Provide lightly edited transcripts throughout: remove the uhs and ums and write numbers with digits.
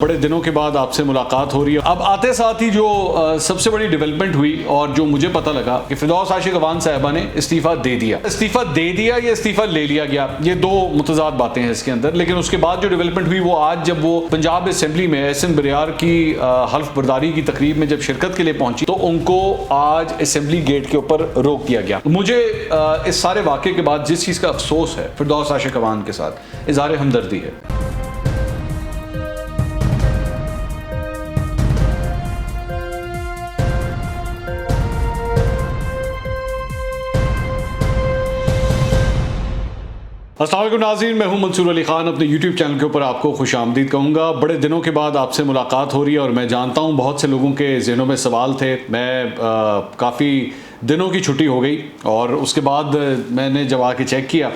बड़े दिनों के बाद आपसे मुलाकात हो रही है। अब आते साथ ही जो सबसे बड़ी डेवलपमेंट हुई और जो मुझे पता लगा कि फिरदौस आशिक अवान साहिबा ने इस्तीफा दे दिया या इस्तीफा ले लिया गया, ये दो मुतजाद बातें हैं इसके अंदर। लेकिन उसके बाद जो डेवलपमेंट हुई वो आज जब वो पंजाब असेंबली में एहसन बरियार की हल्फ बर्दारी की तकरीब में जब शिरकत के लिए पहुंची तो उनको आज असेंबली गेट के ऊपर रोक दिया गया। मुझे इस सारे वाक़े के बाद जिस चीज़ का अफसोस है फिरदौस आशिक अवान के साथ इज़हार हमदर्दी है। अस्सलाम वालेकुम नाज़रीन, मैं हूं मंसूर अली खान। अपने YouTube चैनल के ऊपर आपको खुश आमदीद कहूँगा। बड़े दिनों के बाद आपसे मुलाकात हो रही है और मैं जानता हूं बहुत से लोगों के ज़हनों में सवाल थे। मैं काफ़ी दिनों की छुट्टी हो गई और उसके बाद मैंने जब आके चेक किया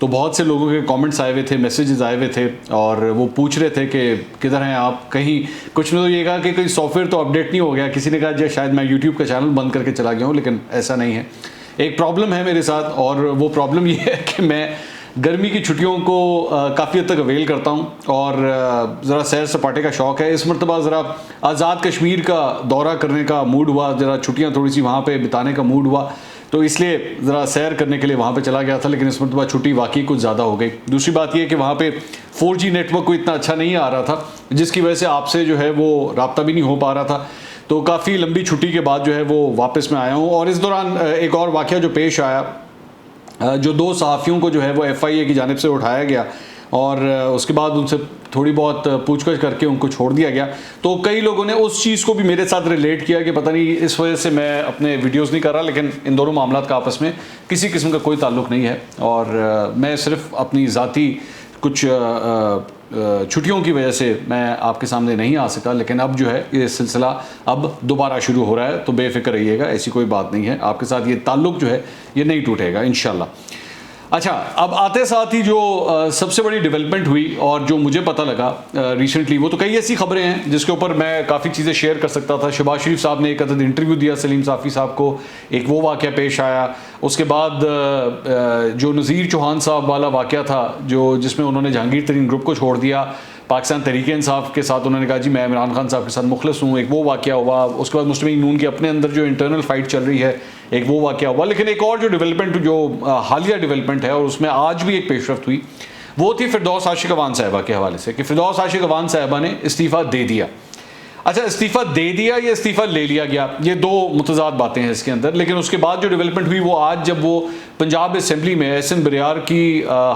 तो बहुत से लोगों के कमेंट्स आए हुए थे, मैसेजेस आए हुए थे और वो पूछ रहे थे कि किधर हैं आप। कहीं कुछ ने तो ये कहा कि कोई सॉफ्टवेयर तो अपडेट नहीं हो गया, किसी ने कहा जो शायद मैं यूट्यूब का चैनल बंद करके चला गया हूँ, लेकिन ऐसा नहीं है। एक प्रॉब्लम है मेरे साथ और वो प्रॉब्लम ये है कि मैं गर्मी की छुट्टियों को काफ़ी हद तक अवेल करता हूँ और ज़रा सैर सपाटे का शौक़ है। इस मरतबा ज़रा आज़ाद कश्मीर का दौरा करने का मूड हुआ, ज़रा छुट्टियाँ थोड़ी सी वहाँ पे बिताने का मूड हुआ तो इसलिए ज़रा सैर करने के लिए वहाँ पे चला गया था। लेकिन इस मरतबा छुट्टी वाकई कुछ ज़्यादा हो गई। दूसरी बात यह कि वहाँ पे 4G नेटवर्क को इतना अच्छा नहीं आ रहा था जिसकी वजह से आपसे जो है वो रब्ता भी नहीं हो पा रहा था। तो काफ़ी लंबी छुट्टी के बाद जो है वो वापस मैं आया हूँ और इस दौरान एक और वाक़या जो पेश आया, जो दो सहाफ़ियों को जो है वो FIA की जानिब से उठाया गया और उसके बाद उनसे थोड़ी बहुत पूछताछ करके उनको छोड़ दिया गया। तो कई लोगों ने उस चीज़ को भी मेरे साथ रिलेट किया कि पता नहीं इस वजह से मैं अपने वीडियोस नहीं कर रहा, लेकिन इन दोनों मामलात का आपस में किसी किस्म का कोई ताल्लुक़ नहीं है और मैं सिर्फ अपनी ज़ाती कुछ छुट्टियों की वजह से मैं आपके सामने नहीं आ सका। लेकिन अब जो है ये सिलसिला अब दोबारा शुरू हो रहा है तो बेफिक्र रहिएगा, ऐसी कोई बात नहीं है। आपके साथ ये ताल्लुक़ जो है ये नहीं टूटेगा इंशाल्लाह। अच्छा, अब आते साथ ही जो सबसे बड़ी डेवलपमेंट हुई और जो मुझे पता लगा रिसेंटली, वो तो कई ऐसी खबरें हैं जिसके ऊपर मैं काफ़ी चीज़ें शेयर कर सकता था। शहबाज शरीफ साहब ने एक अदद इंटरव्यू दिया सलीम साफ़ी साहब को, एक वो वाक़या पेश आया। उसके बाद जो नज़ीर चौहान साहब वाला वाक़या था जो जिसमें उन्होंने जहांगीर तरीन ग्रुप को छोड़ दिया, पाकिस्तान तहरीक इंसाफ के साथ उन्होंने कहा जी मैं इमरान खान साहब के साथ मुखलिस हूँ, एक वो वाक़या हुआ। उसके बाद मुस्लिम नून के अपने अंदर जो इंटरनल फाइट चल रही है, एक वो वाक़या हुआ। लेकिन एक और जो डेवलपमेंट जो हालिया डेवलपमेंट है और उसमें आज भी एक पेशरफ्त हुई वो थी फिरदौस आशिक अवान साहिबा के हवाले से कि फिरदौस आशिक अवान साहिबा ने इस्तीफ़ा दे दिया। अच्छा, इस्तीफ़ा दे दिया या इस्तीफ़ा ले लिया गया, ये दो मुतजाद बातें हैं इसके अंदर। लेकिन उसके बाद जो डेवलपमेंट हुई वो आज जब वो पंजाब असेंबली में एहसन बरियार की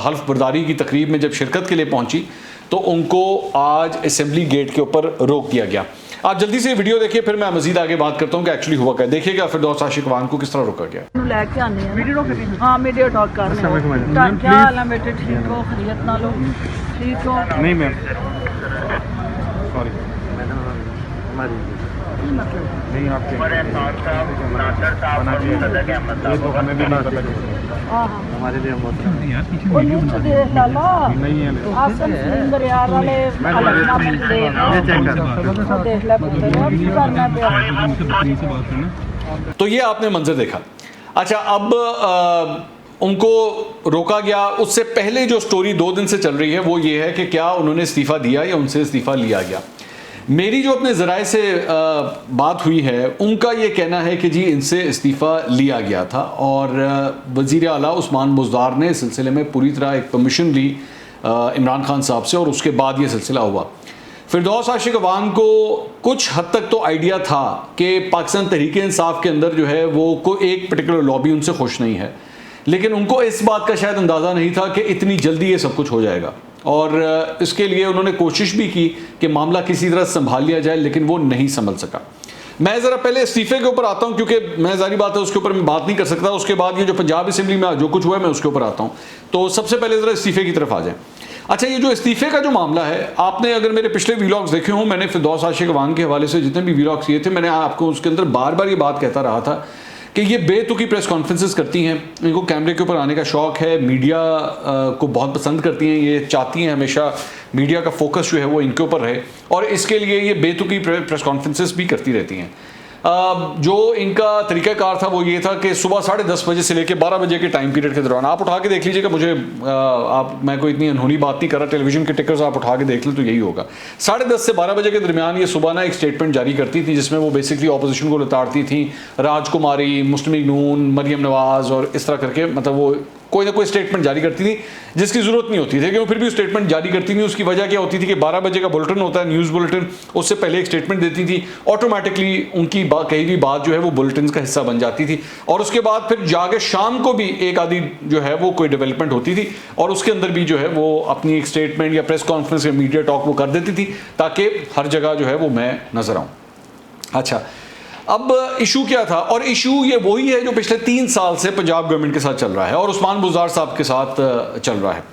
हल्फ बर्दारी की तकरीब में जब शिरकत के लिए पहुंची तो उनको आज असेंबली गेट के ऊपर रोक दिया गया। आप जल्दी से वीडियो देखिए, फिर मैं मजीद आगे बात करता हूँ कि एक्चुअली हुआ क्या। देखिएगा फिरदौस आशिक अवान को किस तरह रोका गया। हाँ, मीडिया टॉक कर रहे हो। क्या हाल है बेटे, ठीक हो? खैरियत ना लो, ठीक हो? नहीं मैम, सॉरी नहीं आपके हमें भी नहीं पता हमारे लिए नहीं है। तो ये आपने मंजर देखा। अच्छा, अब उनको रोका गया। उससे पहले जो स्टोरी 2 दिन से चल रही है वो ये है कि क्या उन्होंने इस्तीफ़ा दिया या उनसे इस्तीफ़ा लिया गया। मेरी जो अपने ज़राए से बात हुई है उनका ये कहना है कि जी इनसे इस्तीफ़ा लिया गया था और वज़ीर आला उस्मान बुज़दार ने इस सिलसिले में पूरी तरह एक परमिशन ली इमरान खान साहब से और उसके बाद ये सिलसिला हुआ। फिरदौस आशिक अवान को कुछ हद तक तो आइडिया था कि पाकिस्तान तहरीक इंसाफ के अंदर जो है वो कोई एक पर्टिकुलर लॉबी उनसे खुश नहीं है, लेकिन उनको इस बात का शायद अंदाज़ा नहीं था कि इतनी जल्दी ये सब कुछ हो जाएगा और इसके लिए उन्होंने कोशिश भी की कि मामला किसी तरह संभाल लिया जाए, लेकिन वो नहीं संभल सका। मैं ज़रा पहले इस्तीफ़े के ऊपर आता हूँ क्योंकि मैं जारी बात है उसके ऊपर मैं बात नहीं कर सकता। उसके बाद ये जो पंजाब असेंबली में जो कुछ हुआ है मैं उसके ऊपर आता हूँ। तो सबसे पहले ज़रा इस्तीफ़े की तरफ आ जाए। अच्छा, ये जो इस्तीफ़े का जो मामला है, आपने अगर मेरे पिछले वीलॉग्स देखे हों, मैंने फिरदौस आशिक अवान के हवाले से जितने भी वीलॉग्स किए थे मैंने आपको उसके अंदर बार बार ये बात कहता रहा था कि ये बेतुकी प्रेस कॉन्फ्रेंसेस करती हैं, इनको कैमरे के ऊपर आने का शौक़ है, मीडिया को बहुत पसंद करती हैं, ये चाहती हैं हमेशा मीडिया का फोकस जो है वो इनके ऊपर रहे और इसके लिए ये बेतुकी प्रेस कॉन्फ्रेंसेस भी करती रहती हैं। जो इनका तरीक़ाकार था वो ये था कि सुबह 10:30 बजे से लेकर 12 बजे के टाइम पीरियड के दौरान, आप उठा के देख लीजिएगा, मुझे मैं कोई इतनी अनहोनी बात नहीं कर रहा, टेलीविज़न के टिकर्स आप उठा के देख लें तो यही होगा। 10:30 से 12 बजे के दरमियान ये सुबह ना एक स्टेटमेंट जारी करती थी जिसमें वो बेसिकली ऑपोजिशन को लताड़ती थी, राजकुमारी, मुस्लिम लीग नून, मरियम नवाज़ और इस तरह करके, मतलब वो कोई ना कोई स्टेटमेंट जारी करती थी जिसकी ज़रूरत नहीं होती थी, लेकिन वो फिर भी स्टेटमेंट जारी करती थी। उसकी वजह क्या होती थी कि 12 बजे का बुलेटिन होता है, न्यूज़ बुलेटिन, उससे पहले एक स्टेटमेंट देती थी, ऑटोमेटिकली उनकी कही हुई बात जो है वो बुलेटिन का हिस्सा बन जाती थी। और उसके बाद फिर जाके शाम को भी एक आधी जो है वो कोई डेवलपमेंट होती थी और उसके अंदर भी जो है वो अपनी एक स्टेटमेंट या प्रेस कॉन्फ्रेंस या मीडिया टॉक वो कर देती थी ताकि हर जगह जो है वो मैं नजर आऊँ। अच्छा, अब इशू क्या था, और इशू ये वही है जो पिछले 3 साल से पंजाब गवर्नमेंट के साथ चल रहा है और उस्मान बुज़दार साहब के साथ चल रहा है।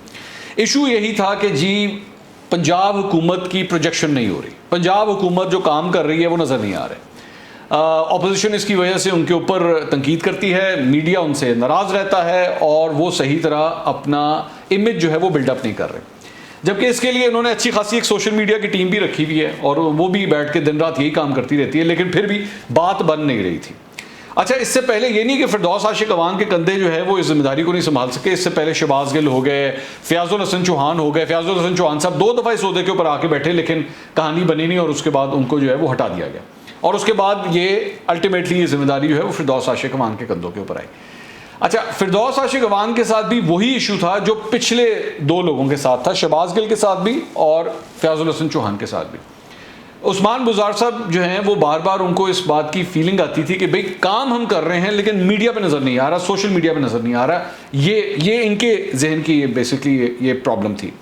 इशू यही था कि जी पंजाब हुकूमत की प्रोजेक्शन नहीं हो रही, पंजाब हुकूमत जो काम कर रही है वो नज़र नहीं आ रहे। ऑपोजिशन इसकी वजह से उनके ऊपर तनकीद करती है, मीडिया उनसे नाराज़ रहता है और वो सही तरह अपना इमेज जो है वो बिल्डअप नहीं कर रहे। जबकि इसके लिए उन्होंने अच्छी खासी एक सोशल मीडिया की टीम भी रखी हुई है और वो भी बैठ के दिन रात यही काम करती रहती है, लेकिन फिर भी बात बन नहीं रही थी। अच्छा, इससे पहले ये नहीं कि फिरदौस आशिक अवान के कंधे जो है वो इस जिम्मेदारी को नहीं संभाल सके। इससे पहले शहबाज गिल हो गए, फयाजुल हसन चौहान हो गए। फयाजुल हसन चौहान साहब 2 दफ़ा इस ओहदे के ऊपर आके बैठे, लेकिन कहानी बनी नहीं और उसके बाद उनको जो है वो हटा दिया गया और उसके बाद ये अल्टीमेटली ये जिम्मेदारी जो है वो फिरदौस आशिक अवान के कंधों के ऊपर आई। अच्छा, फिरदौस आशिक अवान के साथ भी वही इशू था जो पिछले 2 लोगों के साथ था, शहबाज गिल के साथ भी और फयाजुल हसन चौहान के साथ भी। उस्मान बुज़दार साहब जो हैं वो बार बार उनको इस बात की फीलिंग आती थी कि भाई काम हम कर रहे हैं लेकिन मीडिया पे नज़र नहीं आ रहा, सोशल मीडिया पे नज़र नहीं आ रहा। ये इनके जहन की बेसिकली ये प्रॉब्लम थी।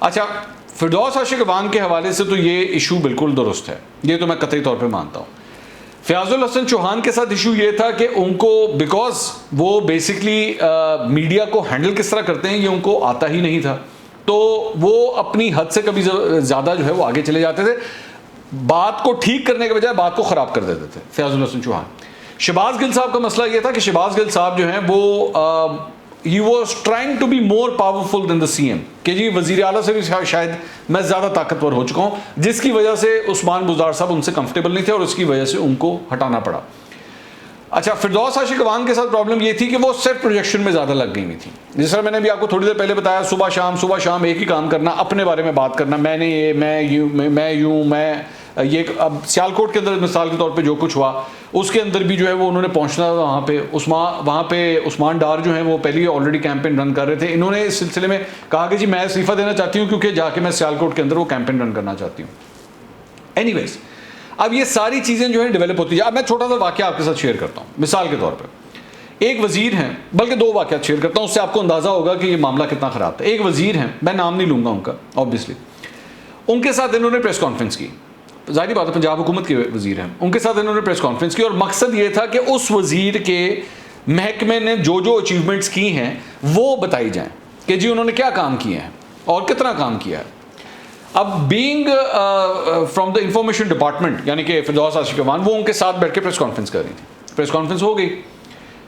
अच्छा, फिरदौस आशिक अवान के हवाले से तो ये इशू बिल्कुल दुरुस्त है, ये तो मैं कतई तौर पर मानता हूँ। फयाजुल हसन चौहान के साथ इशू ये था कि उनको बिकॉज वो बेसिकली मीडिया को हैंडल किस तरह करते हैं ये उनको आता ही नहीं था, तो वो अपनी हद से कभी ज़्यादा जो है वो आगे चले जाते थे, बात को ठीक करने के बजाय बात को ख़राब कर देते थे फयाजुल हसन चौहान। शहबाज गिल साहब का मसला ये था कि शहबाज गिल साहब जो हैं वो ही was trying to be more powerful than the CM, कि जी वज़ीर आला से भी शायद मैं ज़्यादा ताकतवर हो चुका हूँ, जिसकी वजह से उस्मान बुज़दार साहब उनसे कंफर्टेबल नहीं थे और उसकी वजह से उनको हटाना पड़ा। अच्छा, फिरदौस आशिक अवान के साथ प्रॉब्लम ये थी कि वो सेट प्रोजेक्शन में ज़्यादा लग गई हुई थी। जिस तरह मैंने भी आपको थोड़ी देर पहले बताया, सुबह शाम एक ही काम करना, अपने बारे में बात करना, मैंने ये, मैं ये। अब सियालकोट के अंदर मिसाल के तौर पे जो कुछ हुआ उसके अंदर भी जो है वो उन्होंने पहुंचना था वहाँ पे उस्मान डार जो है वो पहले ही ऑलरेडी कैंपेन रन कर रहे थे। इन्होंने इस सिलसिले में कहा कि जी मैं इस्तीफ़ा देना चाहती हूँ क्योंकि जाके मैं सियालकोट के अंदर वो कैंपेन रन करना चाहती हूँ। एनीवेज, अब ये सारी चीज़ें जो है डेवलप होती है। अब मैं छोटा सा वाक़या आपके साथ शेयर करता हूँ। मिसाल के तौर पर एक वज़ीर हैं, बल्कि 2 वाक़या शेयर करता हूँ, उससे आपको अंदाज़ा होगा कि ये मामला कितना ख़राब था। एक वज़ीर हैं, मैं नाम नहीं लूँगा उनका ऑब्वियसली, उनके साथ इन्होंने प्रेस कॉन्फ्रेंस की, जाहिर बात है पंजाब हुकूमत के वज़ीर हैं, उनके साथ इन्होंने प्रेस कॉन्फ्रेंस की और मकसद ये था कि उस वज़ीर के महकमे ने जो अचीवमेंट्स की हैं वो बताई जाएं कि जी उन्होंने क्या काम किए हैं और कितना काम किया है। अब being from the information department यानी कि फिरदौस आशिक अवान, वो उनके साथ बैठ के प्रेस कॉन्फ्रेंस कर रही थी। प्रेस कॉन्फ्रेंस हो गई,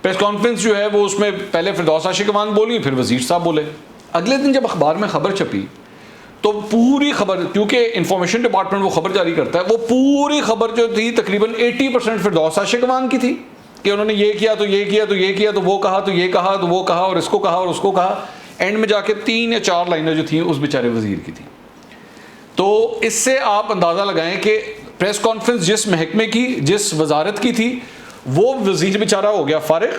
प्रेस कॉन्फ्रेंस जो है वो उसमें पहले फिरदौस आशिक अवान बोली, फिर वज़ीर साहब बोले। अगले दिन जब अखबार में खबर छपी तो पूरी खबर, क्योंकि इंफॉर्मेशन डिपार्टमेंट वो खबर जारी करता है, वो पूरी खबर जो थी तकरीबन 80% फिरदौस आशिक अवान की थी कि उन्होंने ये किया तो ये किया तो ये किया तो वो कहा तो ये कहा तो वो कहा और इसको कहा और उसको कहा। एंड में जाके 3 या 4 लाइनें जो थी उस बेचारे वज़ीर की थी। तो इससे आप अंदाज़ा लगाएं कि प्रेस कॉन्फ्रेंस जिस महकमे की, जिस वजारत की थी, वो वज़ीर बेचारा हो गया फारिग,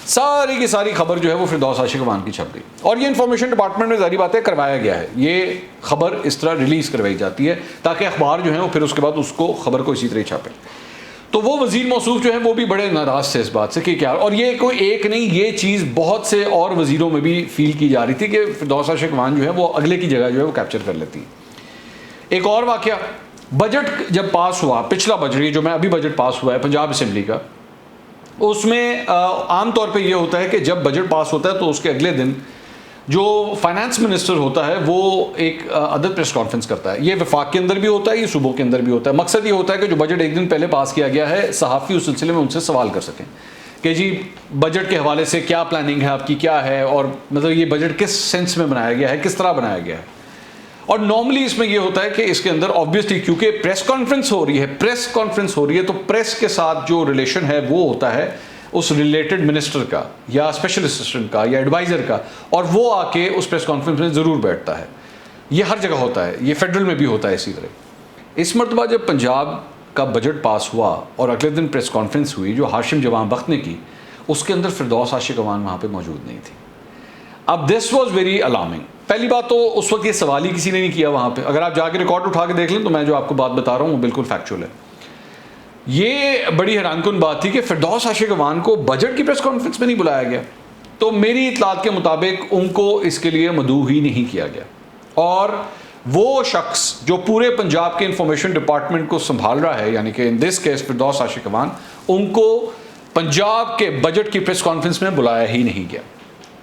सारी की सारी खबर जो है वो फिरदौस आशिक अवान की छप गई। और ये इंफॉर्मेशन डिपार्टमेंट में जारी बात है करवाया गया है, ये खबर इस तरह रिलीज़ करवाई जाती है ताकि अखबार जो है वो फिर उसके बाद उसको खबर को इसी तरह छापे। तो वो वज़ीर मौसूफ जो है वो भी बड़े नाराज़ थे इस बात से कि क्या, और ये कोई एक नहीं, ये चीज़ बहुत से और वज़ीरों में भी फील की जा रही थी कि फिरदौस आशिक अवान जो है वो अगले की जगह जो है वो कैप्चर कर लेती है। एक और वाक़या, बजट जब पास हुआ, पिछला बजट, जो मैं अभी बजट पास हुआ है पंजाब असेंबली का, उसमें आम तौर पे ये होता है कि जब बजट पास होता है तो उसके अगले दिन जो फाइनेंस मिनिस्टर होता है वो एक अदद प्रेस कॉन्फ्रेंस करता है। ये वफाक के अंदर भी होता है, ये सूबों के अंदर भी होता है। मकसद ये होता है कि जो बजट एक दिन पहले पास किया गया है, सहाफ़ी उस सिलसिले में उनसे सवाल कर सकें कि जी बजट के हवाले से क्या प्लानिंग है आपकी, क्या है, और मतलब ये बजट किस सेंस में बनाया गया है, किस तरह बनाया गया है। और नॉर्मली इसमें ये होता है कि इसके अंदर ऑब्वियसली क्योंकि प्रेस कॉन्फ्रेंस हो रही है तो प्रेस के साथ जो रिलेशन है वो होता है उस रिलेटेड मिनिस्टर का या स्पेशल असिस्टेंट का या एडवाइज़र का, और वो आके उस प्रेस कॉन्फ्रेंस में ज़रूर बैठता है। ये हर जगह होता है, ये फेडरल में भी होता है इसी तरह। इस मरतबा जब पंजाब का बजट पास हुआ और अगले दिन प्रेस कॉन्फ्रेंस हुई जो हाशिम जवां बख्त ने की, उसके अंदर फिरदौस आशिक अवान वहाँ पे मौजूद नहीं थी। अब दिस वाज वेरी अलार्मिंग। पहली बात तो उस वक्त ये सवाल ही किसी ने नहीं किया वहाँ पे। अगर आप जाके रिकॉर्ड उठा के देख लें तो मैं जो आपको बात बता रहा हूँ वो बिल्कुल फैक्चुअल है। ये बड़ी हैरानकुन बात थी कि फिरदौस आशिक अवान को बजट की प्रेस कॉन्फ्रेंस में नहीं बुलाया गया। तो मेरी इतलात के मुताबिक उनको इसके लिए मदऊ ही नहीं किया गया, और वो शख्स जो पूरे पंजाब के इंफॉर्मेशन डिपार्टमेंट को संभाल रहा है, यानी कि इन दिस केस फिरदौस आशिक अवान, उनको पंजाब के बजट की प्रेस कॉन्फ्रेंस में बुलाया ही नहीं गया।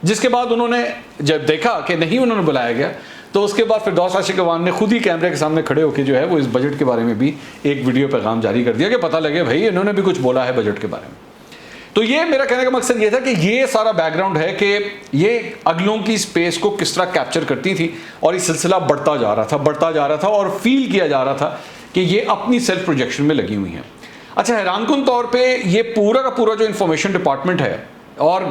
जिसके बाद उन्होंने जब देखा कि नहीं उन्होंने बुलाया गया, तो उसके बाद फिरदौस आशिक अवान ने खुद ही कैमरे के सामने खड़े होकर जो है वो इस बजट के बारे में भी एक वीडियो पैगाम जारी कर दिया कि पता लगे भाई इन्होंने भी कुछ बोला है बजट के बारे में। तो ये मेरा कहने का मकसद ये था कि ये सारा बैकग्राउंड है कि ये अगलों की स्पेस को किस तरह कैप्चर करती थी, और ये सिलसिला बढ़ता जा रहा था और फील किया जा रहा था कि ये अपनी सेल्फ प्रोजेक्शन में लगी हुई हैं। अच्छा, हैरानकुन तौर पे ये पूरा का पूरा जो इंफॉर्मेशन डिपार्टमेंट है, और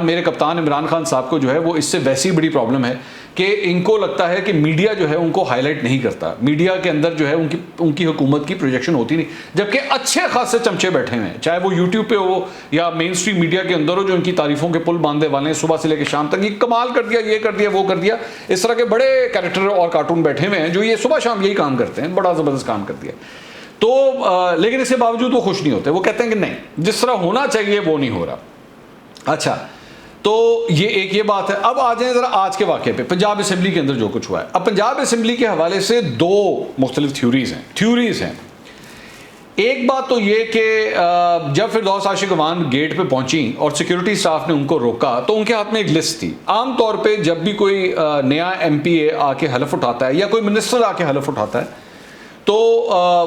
मेरे कप्तान इमरान खान साहब को जो है वो इससे वैसी बड़ी प्रॉब्लम है कि इनको लगता है कि मीडिया जो है उनको हाईलाइट नहीं करता, मीडिया के अंदर जो है उनकी हुकूमत की प्रोजेक्शन होती नहीं, जबकि अच्छे खासे चमचे बैठे हुए हैं, चाहे वो यूट्यूब पे हो या मेन स्ट्रीम मीडिया के अंदर हो, जो उनकी तारीफों के पुल बांधने वाले हैं सुबह से लेकर शाम तक। ये कमाल कर दिया, ये कर दिया, वो कर दिया, इस तरह के बड़े कैरेक्टर और कार्टून बैठे हुए हैं जो ये सुबह शाम यही काम करते हैं, बड़ा ज़बरदस्त काम कर दिया। तो लेकिन इसके बावजूद वो खुश नहीं होते, वो कहते हैं कि नहीं जिस तरह होना चाहिए वो नहीं हो रहा। अच्छा, तो ये बात है। अब आ जाए ज़रा आज के वाक़े पे, पंजाब असेंबली के अंदर जो कुछ हुआ है। अब पंजाब असेंबली के हवाले से दो मुख्तलिफ थ्योरीज़ हैं। एक बात तो ये कि जब फिरदौस आशिक अवान गेट पे पहुंची और सिक्योरिटी स्टाफ ने उनको रोका तो उनके हाथ में एक लिस्ट थी। आम तौर पे जब भी कोई नया MPA आके हलफ उठाता है या कोई मिनिस्टर आके हलफ उठाता है तो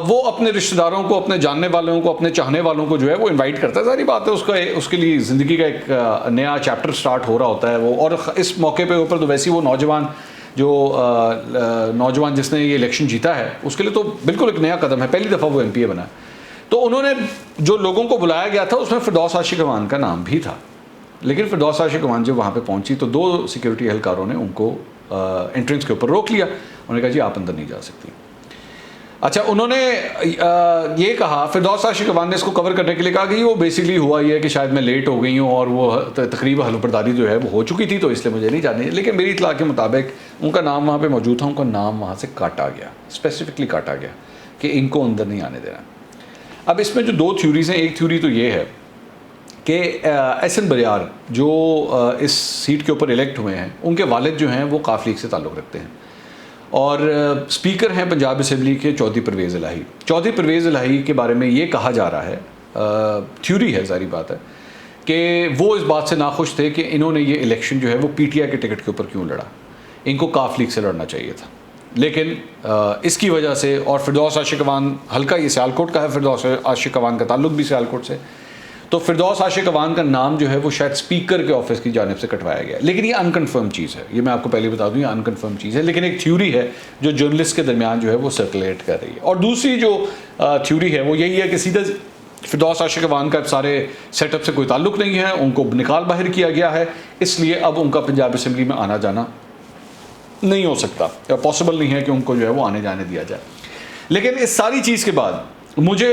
वो अपने रिश्तेदारों को, अपने जानने वालों को, अपने चाहने वालों को जो है वो इनवाइट करता है। सारी बात है, उसके लिए ज़िंदगी का एक नया चैप्टर स्टार्ट हो रहा होता है वो। और इस मौके पे ऊपर तो वैसे ही वो नौजवान जिसने ये इलेक्शन जीता है उसके लिए तो बिल्कुल एक नया कदम है, पहली दफ़ा वो MPA बना। तो उन्होंने जो लोगों को बुलाया गया था उसमें फिरदौस आशिक अवान का नाम भी था, लेकिन फिरदौस आशिक अवान जब वहाँ पर पहुँची तो दो सिक्योरिटी एहलकारों ने उनको एंट्रेंस के ऊपर रोक लिया। उन्होंने कहा जी आप अंदर नहीं जा सकती। अच्छा, उन्होंने ये कहा, फिरदौस आशिक अवान ने इसको कवर करने के लिए कहा कि वो बेसिकली हुआ ये है कि शायद मैं लेट हो गई हूँ और वो तकरीबन हलफबरदारी जो है वो हो चुकी थी तो इसलिए मुझे नहीं जानी। लेकिन मेरी इतला के मुताबिक उनका नाम वहाँ पे मौजूद था, उनका नाम वहाँ से काटा गया, स्पेसिफिकली काटा गया कि इनको अंदर नहीं आने देना। अब इसमें जो दो थ्योरीज़ हैं, एक थ्योरी तो ये है कि एहसन बरियार जो इस सीट के ऊपर इलेक्ट हुए हैं उनके वालिद जो हैं वो काफ लीग से ताल्लुक़ रखते हैं, और स्पीकर हैं पंजाब असेंबली के चौधरी परवेज़ इलाही। चौधरी परवेज़ इलाही के बारे में ये कहा जा रहा है, थ्योरी है, सारी बात है, कि वो इस बात से नाखुश थे कि इन्होंने ये इलेक्शन जो है वो PTI के टिकट के ऊपर क्यों लड़ा, इनको काफ लीग से लड़ना चाहिए था। लेकिन इसकी वजह से, और फिरदौस आशिक अवान हल्का ये सियालकोट का है, फिरदौस आशिक अवान का ताल्लुक भी सियालकोट से, तो फिरदौस आशिक अवान का नाम जो है वो शायद स्पीकर के ऑफिस की जानिब से कटवाया गया। लेकिन ये अनकन्फर्म चीज़ है, ये मैं आपको पहले बता दूं, ये अनकन्फर्म चीज़ है, लेकिन एक थ्योरी है जो जर्नलिस्ट के दरमियान जो है वो सर्कुलेट कर रही है। और दूसरी जो थ्योरी है वो यही है कि सीधा फिरदौस आशिक अवान का सारे सेटअप से कोई ताल्लुक नहीं है, उनको निकाल बाहर किया गया है, इसलिए अब उनका पंजाब असेंबली में आना जाना नहीं हो सकता, या पॉसिबल नहीं है कि उनको जो है वो आने जाने दिया जाए। लेकिन इस सारी चीज़ के बाद मुझे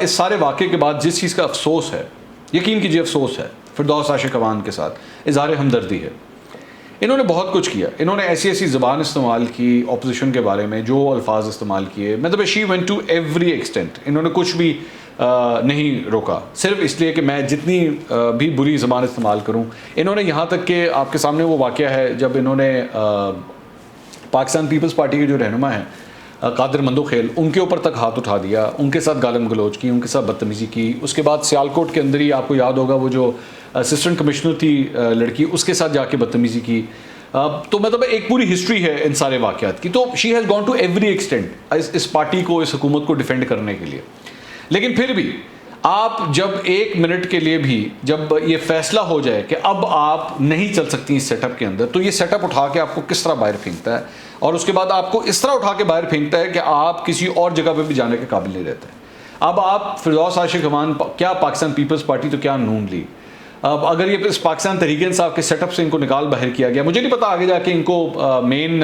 इस सारे वाक़े के बाद जिस चीज़ का अफसोस है, यकीन कीजिए अफसोस है, फिरदौस आशिक अवान के साथ इज़हार हमदर्दी है। इन्होंने बहुत कुछ किया, इन्होंने ऐसी ज़बान इस्तेमाल की अपोजिशन के बारे में, जो अल्फाज इस्तेमाल किए, मतलब she went to every extent. इन्होंने कुछ भी नहीं रोका सिर्फ इसलिए कि मैं जितनी भी बुरी ज़बान इस्तेमाल करूँ। इन्होंने यहाँ तक कि आपके सामने वो वाक़या है जब इन्होंने पाकिस्तान पीपल्स पार्टी के जो रहनुमा हैं कादिर मंदोखेल, उनके ऊपर तक हाथ उठा दिया, उनके साथ गालम गलोच की, उनके साथ बदतमीज़ी की। उसके बाद सियालकोट के अंदर ही आपको याद होगा वो जो असिस्टेंट कमिश्नर थी लड़की, उसके साथ जाके बदतमीज़ी की। तो मतलब एक पूरी हिस्ट्री है इन सारे वाक़यात की। तो she has gone to every extent इस पार्टी को, इस हुकूमत को डिफेंड करने के लिए। लेकिन फिर भी आप जब एक मिनट के लिए भी जब ये फैसला हो जाए कि अब आप नहीं चल सकती इस सेटअप के अंदर, तो ये सेटअप उठा के आपको किस तरह बाहर फेंकता है। और उसके बाद आपको इस तरह उठा के बाहर फेंकता है कि आप किसी और जगह पे भी जाने के काबिल नहीं रहते। अब आप फिरदौस आशिक अमान, क्या पाकिस्तान पीपल्स पार्टी तो क्या नून लीग, अब अगर ये इस पाकिस्तान तहरीक इंसाफ के सेटअप से इनको निकाल बाहर किया गया, मुझे नहीं पता आगे जाके इनको मेन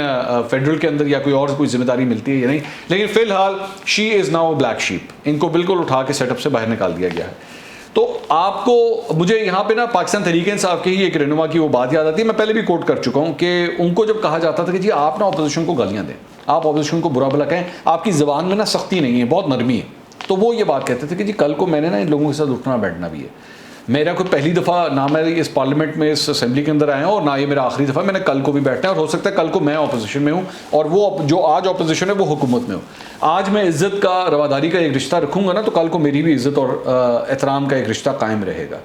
फेडरल के अंदर या कोई और कोई जिम्मेदारी मिलती है या नहीं, लेकिन फिलहाल she is now black sheep, इनको बिल्कुल उठा के सेटअप से बाहर निकाल दिया गया है। तो आपको, मुझे यहाँ पे ना पाकिस्तान तहरीक इंसाफ की ही एक रहनुमा की वो बात याद आती है, मैं पहले भी कोट कर चुका हूँ कि उनको जब कहा जाता था कि जी आप ना अपोजिशन को गालियाँ दें, आप अपोजिशन को बुरा भला कहें, आपकी ज़बान में ना सख्ती नहीं है, बहुत नरमी है, तो वो ये बात कहते थे कि जी कल को मैंने ना इन लोगों के साथ उठना बैठना भी है, मेरा कोई पहली दफ़ा ना मैं इस पार्लियामेंट में इस असेंबली के अंदर आया हूँ और ना ये मेरा आखिरी दफ़ा, मैंने कल को भी बैठना है और हो सकता है कल को मैं अपोजिशन में हूँ और वो जो आज अपोजिशन है वो हुकूमत में हो। आज मैं इज़्ज़त का, रवादारी का एक रिश्ता रखूँगा ना, तो कल को मेरी भी इज़्ज़त और एहतराम का एक रिश्ता कायम रहेगा।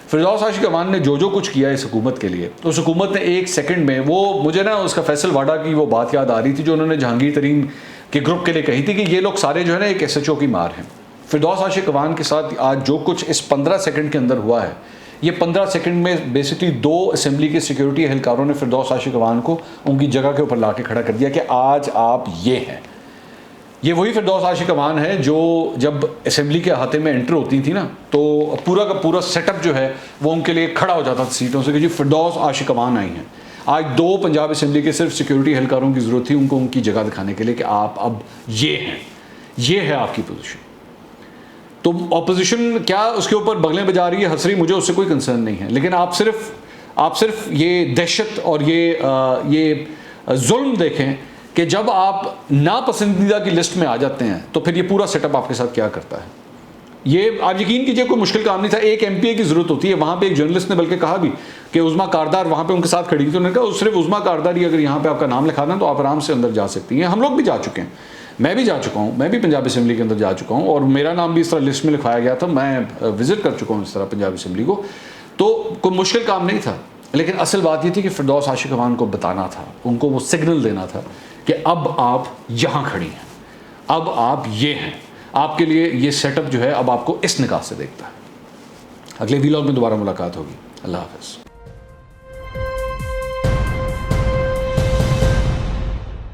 फिरदौस आशिक अमान ने जो कुछ किया इस हुकूमत के लिए, तो उस हुकूमत ने एक सेकंड में, वो मुझे ना उसका फैसल वाडा की वो बात याद आ रही थी जो उन्होंने जहांगीर तरीन के ग्रुप के लिए कही थी कि ये लोग सारे जो है ना एक SHO की मार हैं। फिरदौस आशिक अमान के साथ आज जो कुछ इस 15 सेकंड के अंदर हुआ है, ये 15 सेकंड में बेसिकली 2 असेंबली के सिक्योरिटी एहलकारों ने फिरदौस आशिक अमान को उनकी जगह के ऊपर ला के खड़ा कर दिया कि आज आप ये हैं। ये वही फिरदौस आशिक अमान है जो जब असेंबली के अहाते में एंटर होती थी ना, तो पूरा का पूरा सेटअप जो है वो उनके लिए खड़ा हो जाता था सीटों से कि जी फिरदौस आशिक अमान आई हैं। आज 2 पंजाब असेंबली के सिर्फ सिक्योरिटी एहलकारों की ज़रूरत थी उनको उनकी जगह दिखाने के लिए कि आप अब ये हैं, ये है आपकी पोजीशन। तो अपोजिशन क्या उसके ऊपर बगलें बजा रही है, हंस रही, मुझे उससे कोई कंसर्न नहीं है, लेकिन आप सिर्फ ये दहशत और ये जुल्म देखें कि जब आप नापसंदीदा की लिस्ट में आ जाते हैं तो फिर ये पूरा सेटअप आपके साथ क्या करता है। ये आप यकीन कीजिए कोई मुश्किल काम नहीं था, एक MPA की ज़रूरत होती है। वहाँ पे एक जर्नलिस्ट ने बल्कि कहा भी कि उज़मा कारदार वहाँ पे उनके साथ खड़ी थी, तो उन्होंने कहा सिर्फ उज़मा कारदार ही अगर यहाँ पे आपका नाम लिखा दें तो आप आराम से अंदर जा सकती हैं। हम लोग भी जा चुके हैं, मैं भी जा चुका हूँ, मैं भी पंजाब असेंबली के अंदर जा चुका हूँ और मेरा नाम भी इस तरह लिस्ट में लिखवाया गया था, मैं विज़िट कर चुका हूँ इस तरह पंजाब असेंबली को, तो कोई मुश्किल काम नहीं था। लेकिन असल बात ये थी कि फिरदौस आशिक अमान को बताना था, उनको वो सिग्नल देना था कि अब आप यहाँ खड़ी हैं, अब आप ये हैं, आपके लिए ये सेटअप जो है अब आपको इस निगाह से देखता है। अगले वीलॉग में दोबारा मुलाकात होगी। अल्लाह हाफ़िज़।